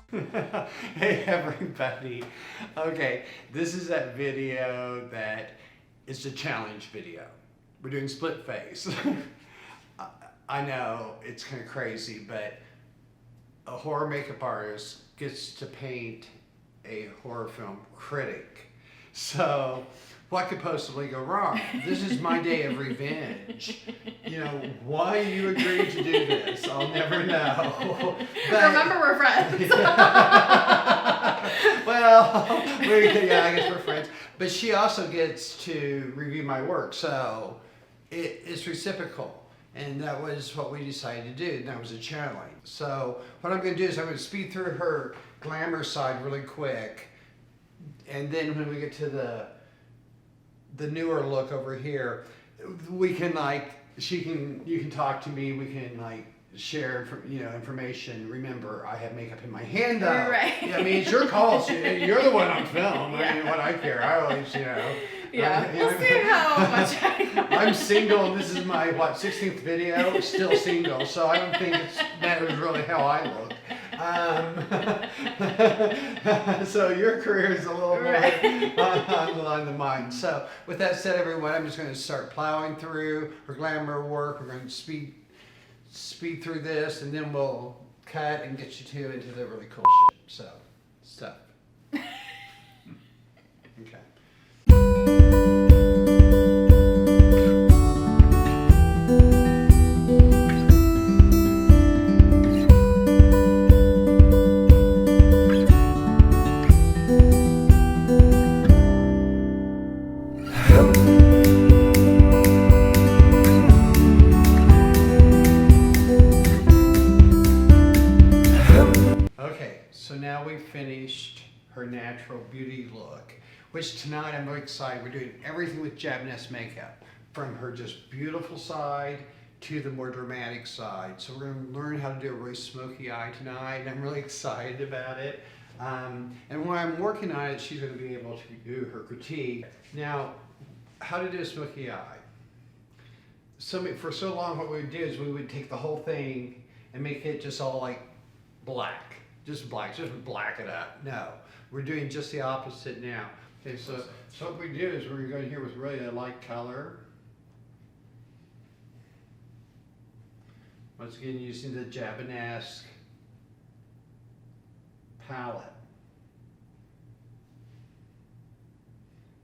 Hey everybody. Okay, this is that video that is a challenge video. We're doing split face. I I know it's kind of crazy, but a horror makeup artist gets to paint a horror film critic. So, what could possibly go wrong? This is my day of revenge. You know, why you agreed to do this, I'll never know. Remember, we're friends. Well, yeah, I guess we're friends. But she also gets to review my work, so it's reciprocal. And that was what we decided to do, and that was a challenge. So what I'm going to do is I'm going to speed through her glamour side really quick, and then when we get to the newer look over here, we can you can talk to me, we can share information. Remember, I have makeup in my hand though. Right. Yeah, I mean, it's your call. So you're the one on film. Yeah. I mean, what I care. I always, Yeah, we'll see how much I'm single, and this is my 16th video, still single. So I don't think it matters really how I look. So your career is a little more on the line than mine. So with that said, everyone, I'm just going to start plowing through her glamour work. We're going to speed through this, and then we'll cut and get you into the really cool shit. So stuff. Okay. Okay, so now we've finished her natural beauty look, which tonight I'm very excited. We're doing everything with Jabness makeup, from her just beautiful side to the more dramatic side. So we're going to learn how to do a really smoky eye tonight, and I'm really excited about it. And while I'm working on it, she's going to be able to do her critique. Now, how to do a smoky eye. For so long, what we would do is we would take the whole thing and make it just all like black, just black it up. No, we're doing just the opposite now. Okay, so what we do is we're going to go in here with really a light color. Once again, using the Jabnesque palette.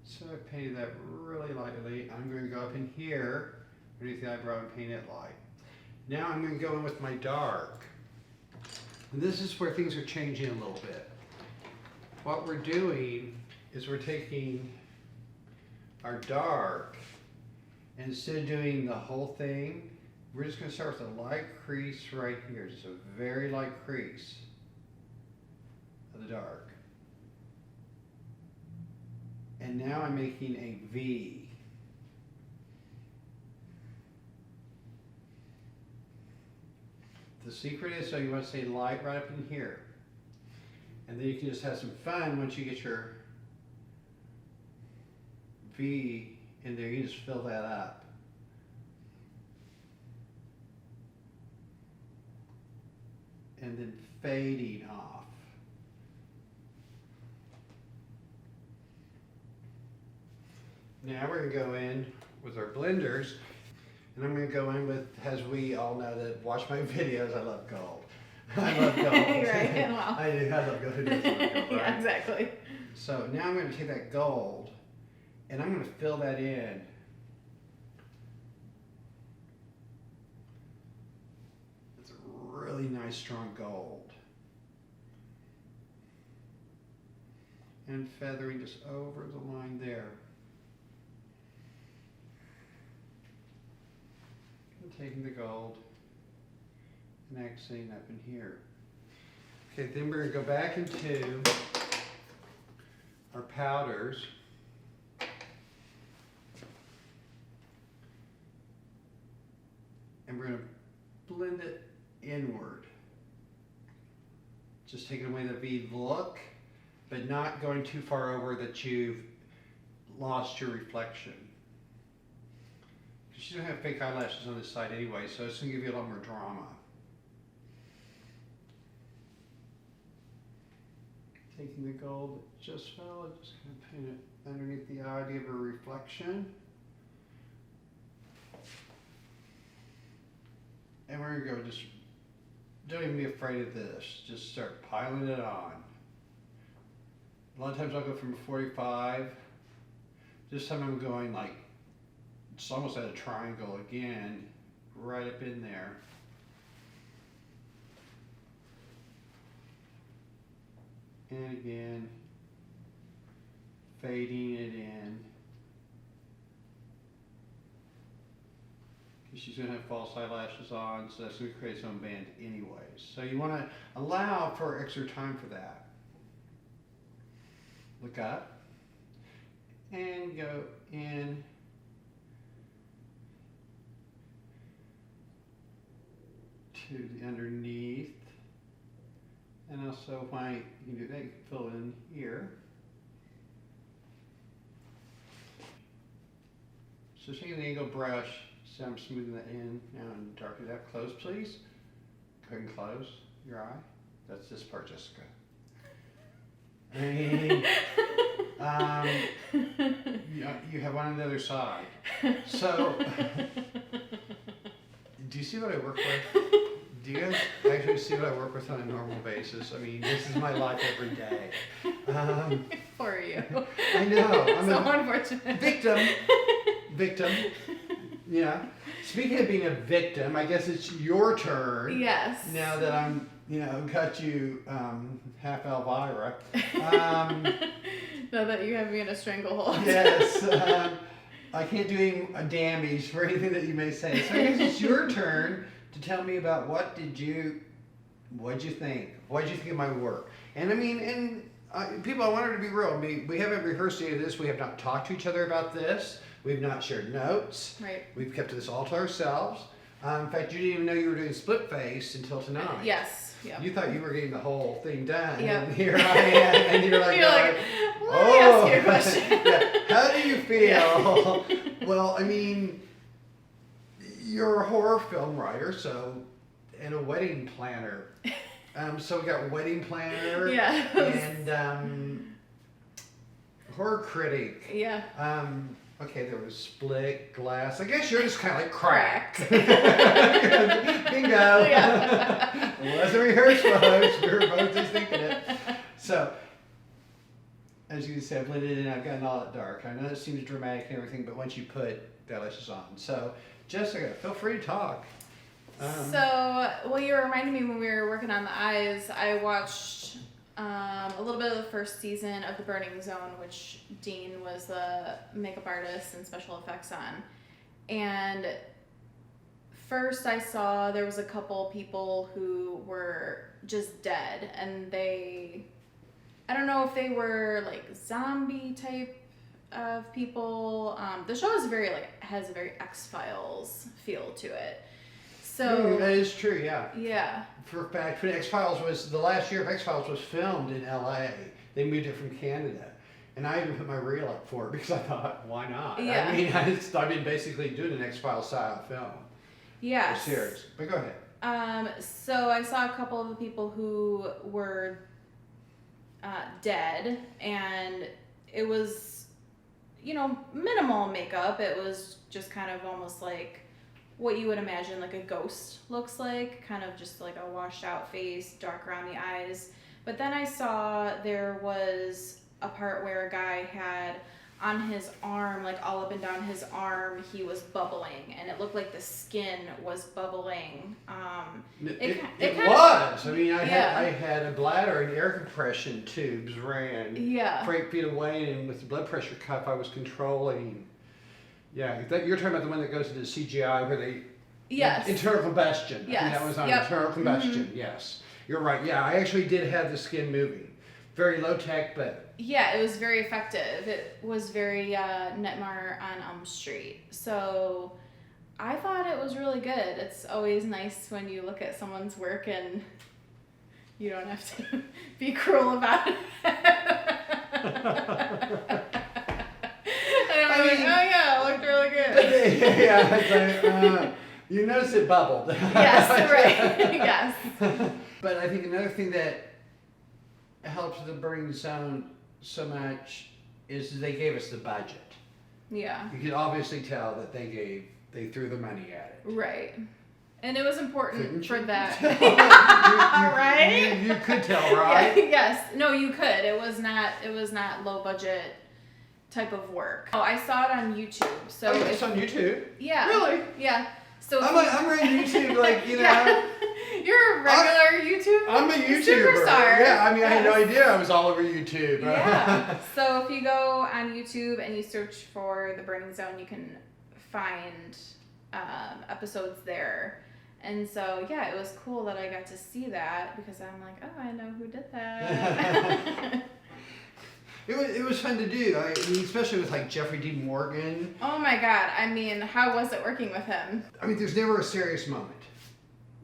So I painted that really lightly. I'm going to go up in here, underneath the eyebrow, and paint it light. Now I'm going to go in with my dark. And this is where things are changing a little bit. What we're doing is we're taking our dark, and instead of doing the whole thing, we're just going to start with a light crease right here, just a very light crease of the dark. And now I'm making a V. The secret is, so you want to stay light right up in here. And then you can just have some fun once you get your V in there. You can just fill that up. And then fading off. Now we're going to go in with our blenders, and I'm going to go in with, as we all know that watch my videos, I love gold. I love gold. Right, well. I love gold. Who doesn't love gold, right? Yeah, exactly. So now I'm going to take that gold, and I'm going to fill that in. It's a really nice strong gold. And feathering just over the line there. And taking the gold and accenting up in here. Okay, then we're going to go back into our powders. And we're going to blend it inward. Just taking away the V look, but not going too far over that you've lost your reflection. She's going to have fake eyelashes on this side anyway, so it's going to give you a lot more drama. taking the gold that just fell and just gonna paint it underneath the eye to give a reflection. And we're gonna go just, don't even be afraid of this, just start piling it on. A lot of times I'll go from 45. This time I'm going like, it's almost at a triangle again, right up in there. And again, fading it in. Because she's going to have false eyelashes on, so that's going to create its own band anyways. So you want to allow for extra time for that. Look up and go in to the underneath. And also white, you can do that, you can fill in here. So taking an angled brush, so I'm smoothing that in now and darken it up. Close, please. Go ahead and close your eye. That's this part, Jessica. And you have one on the other side. So, do you see what I work with? Do you guys actually see what I work with on a normal basis? I mean, this is my life every day. For you. I know. I'm So a unfortunate. victim. Yeah. Speaking of being a victim, I guess it's your turn. Yes. Now that I'm, got you half Elvira. Now that you have me in a stranglehold. Yes. I can't do any damage for anything that you may say. So I guess it's your turn to tell me about what'd you think? What'd you think of my work? And I mean, people, I want her to be real. I mean, we haven't rehearsed any of this. We have not talked to each other about this. We've not shared notes. Right. We've kept this all to ourselves. In fact, you didn't even know you were doing split face until tonight. Yes. Yeah. You thought you were getting the whole thing done. Yep. And here I am. And you're like, let me ask you a question. Yeah. How do you feel? Yeah. Well, I mean, you're a horror film writer, and a wedding planner. So we got wedding planner. Yeah. And horror critic. Yeah. Okay, there was split glass. I guess you're just kind of like cracked. Bingo. Yeah. It wasn't rehearsed, folks. We were both just thinking it. So, as you can see, I blended in. I've gotten all that dark. I know it seems dramatic and everything, but once you put the eyelashes on. So, Jessica, feel free to talk. You reminded me when we were working on the eyes, I watched a little bit of the first season of The Burning Zone, which Dean was the makeup artist and special effects on. And first I saw there was a couple people who were just dead, and I don't know if they were like zombie type of people. The show is has a very X-Files feel to it. So that is true, yeah. Yeah. For a fact, when the last year of X-Files was filmed in LA. They moved it from Canada. And I even put my reel up for it because I thought, why not? Yeah. I mean, I started basically doing an X-Files style film. Yeah. Or series. But go ahead. So I saw a couple of the people who were dead, and it was, minimal makeup. It was just kind of almost like what you would imagine like a ghost looks like, kind of just like a washed out face, dark around the eyes. But then I saw there was a part where a guy had on his arm, like all up and down his arm, he was bubbling, and it looked like the skin was bubbling. It kind was. of, I mean, I yeah. had a bladder and air compression tubes ran Yeah. 8 feet away, and with the blood pressure cuff, I was controlling. Yeah, you're talking about the one that goes into CGI where they... Yes. Internal combustion. Yes. I think that was on Yep. internal combustion, yes. You're right. Yeah, I actually did have the skin moving. Very low tech, but... Yeah, it was very effective. It was very Netmar on Elm Street. So I thought it was really good. It's always nice when you look at someone's work and you don't have to be cruel about it. I'm like, oh yeah, it looked really good. Yeah, it's like, you notice it bubbled. Yes, right. Yes. But I think another thing that helped the Burning Zone so much is they gave us the budget. Yeah. You can obviously tell that they threw the money at it. Right. And it was important Couldn't for you? that. Right? You could tell, right? Yeah, yes. No, you could. It was not low budget type of work. Oh, I saw it on YouTube. So Oh, it's on YouTube? yeah. Really? Yeah. So I'm on YouTube, like, you know. Yeah. You're a regular YouTube I'm a YouTuber. superstar. Yeah, I mean, I had no Yes. idea I was all over YouTube. Yeah. So if you go on YouTube and you search for The Burning Zone, you can find episodes there. And so, yeah, it was cool that I got to see that because I'm like, oh, I know who did that. It was fun to do. I mean, especially with like Jeffrey D. Morgan. Oh my God. I mean, how was it working with him? I mean, there's never a serious moment.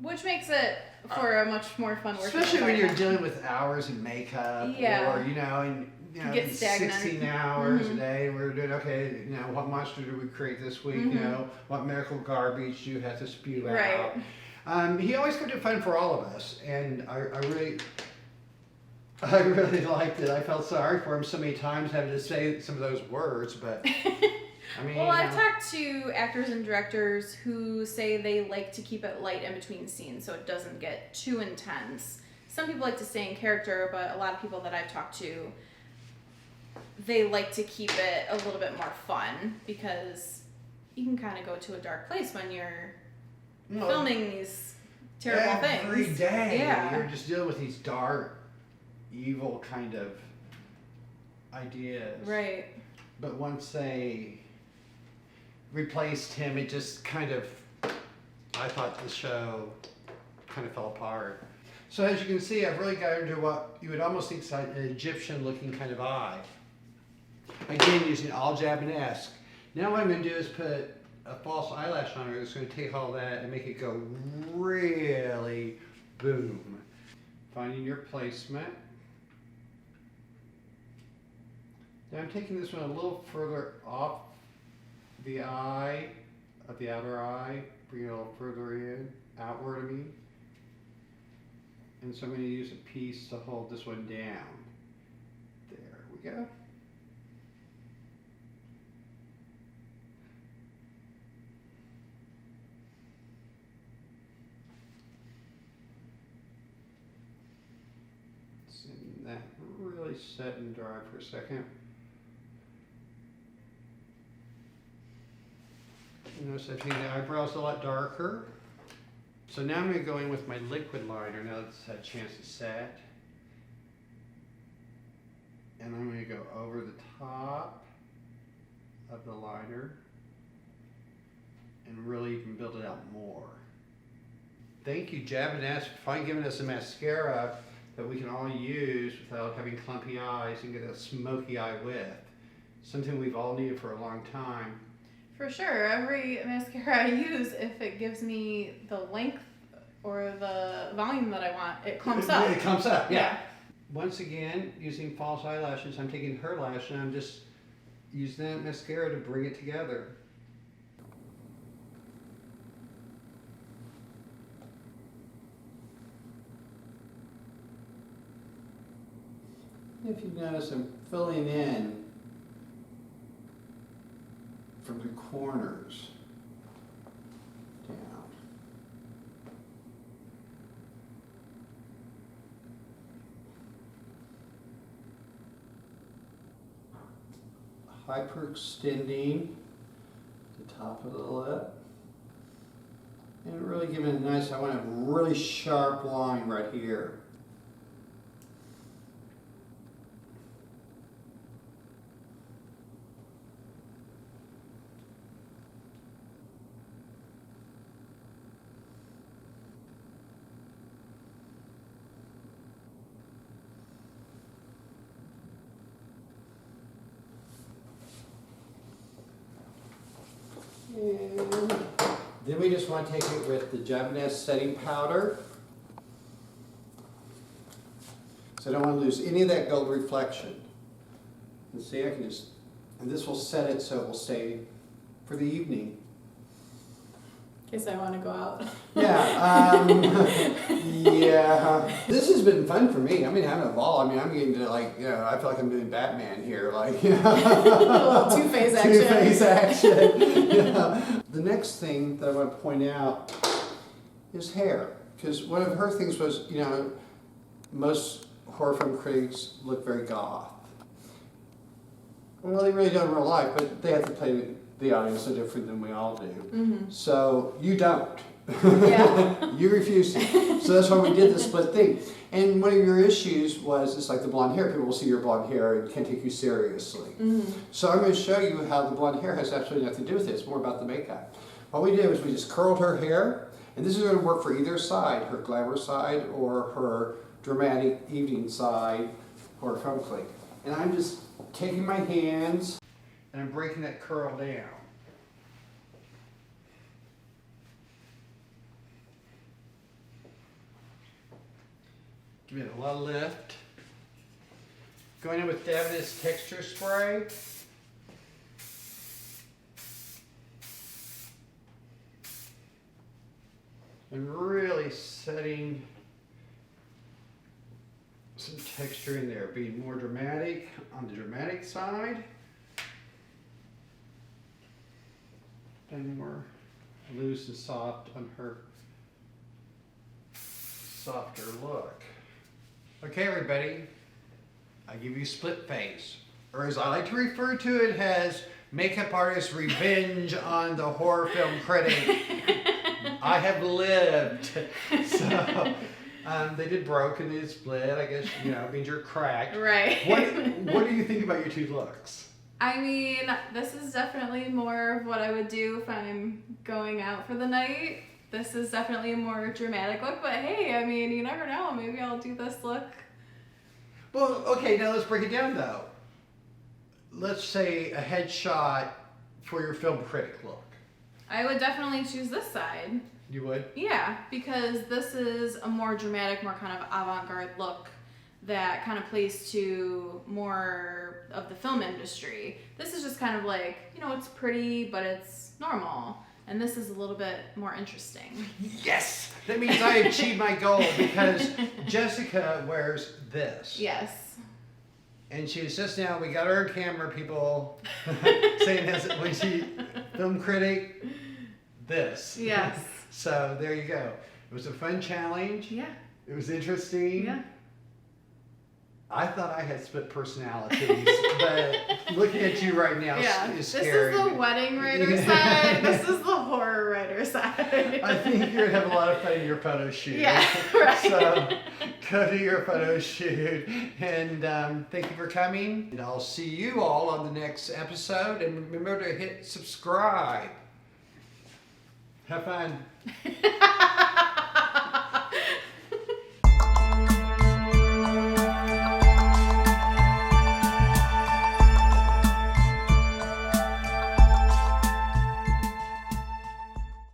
Which makes it for a much more fun working Especially when you're environment. dealing with hours in makeup. Yeah. Or, and Get stagnant. 16 hours Mhm. a day. And we're doing, okay, what monster did we create this week? Mhm. What medical garbage do you have to spew Right. out? He always kept it fun for all of us. And I really liked it. I felt sorry for him so many times having to say some of those words, but I mean, Well, I've talked to actors and directors who say they like to keep it light in between scenes so it doesn't get too intense. Some people like to stay in character, but a lot of people that I've talked to, they like to keep it a little bit more fun because you can kind of go to a dark place when you're filming these terrible things. Every day, Yeah. you're just dealing with these dark, evil kind of ideas. Right. But once they replaced him, it just kind of, I thought the show kind of fell apart. So as you can see, I've really got into what you would almost think is an Egyptian-looking kind of eye. Again, using all Japanesque. Now what I'm going to do is put a false eyelash on her that's going to take all that and make it go really boom. Finding your placement. Now I'm taking this one a little further off the eye, of the outer eye, bring it a little further in, outward I mean. And so I'm going to use a piece to hold this one down. There we go. Letting that really set and dry for a second. You notice I've taken the eyebrows a lot darker. So now I'm going to go in with my liquid liner now that it's had a chance to set. And I'm going to go over the top of the liner and really even build it out more. Thank you, Japanesque, for finally giving us a mascara that we can all use without having clumpy eyes and get a smoky eye with. Something we've all needed for a long time. For sure. Every mascara I use, if it gives me the length or the volume that I want, it clumps up. It clumps up, yeah. Once again, using false eyelashes, I'm taking her lash and I'm just using that mascara to bring it together. If you notice, I'm filling in from the corners down. Hyperextending the top of the lip. And really giving it a nice, I want a really sharp line right here. And then we just want to take it with the Japanesque setting powder. So I don't want to lose any of that gold reflection. And see, I can just, and this will set it so it will stay for the evening. In case I want to go out. Yeah, yeah. This has been fun for me. I mean, having a ball. I mean, I'm getting to like, I feel like I'm doing Batman here, like, A little two-phase action. Two-phase action. Yeah. The next thing that I want to point out is hair, because one of her things was, most horror film critics look very goth. Well, they really don't in real life, but they have to play the audience so different than we all do. Mm-hmm. So you don't. Yeah. You refuse to. So that's why we did the split thing. And one of your issues was, it's like the blonde hair. People will see your blonde hair and can't take you seriously. Mm-hmm. So I'm going to show you how the blonde hair has absolutely nothing to do with it. It's more about the makeup. What we did was we just curled her hair, and this is going to work for either side, her glamour side or her dramatic evening side or film click. And I'm just taking my hands and I'm breaking that curl down. Give it a lot of lift. Going in with Davines Texture Spray. And really setting some texture in there, being more dramatic on the dramatic side and more loose and soft on her softer look. Okay, everybody, I give you split face, or as I like to refer to it as makeup artist revenge on the horror film critic. I have lived. So they did broke and they did split. I guess means you're cracked. Right. What do you think about your two looks? I mean, this is definitely more of what I would do if I'm going out for the night. This is definitely a more dramatic look, but hey, I mean, you never know. Maybe I'll do this look. Well, okay, now let's break it down though. Let's say a headshot for your film critic look. I would definitely choose this side. You would? Yeah, because this is a more dramatic, more kind of avant-garde look that kind of plays to more of the film industry. This is just kind of like, it's pretty, but it's normal. And this is a little bit more interesting. Yes! That means I achieved my goal because Jessica wears this. Yes. And she's just now, we got her on camera, people saying this when she, film critic, this. Yes. So there you go. It was a fun challenge. Yeah. It was interesting. Yeah. I thought I had split personalities, but looking at you right now is scary. This is the wedding writer side. This is the horror writer side. I think you're going to have a lot of fun in your photo shoot. Yeah, right. So go to your photo shoot. And thank you for coming. And I'll see you all on the next episode. And remember to hit subscribe. Have fun.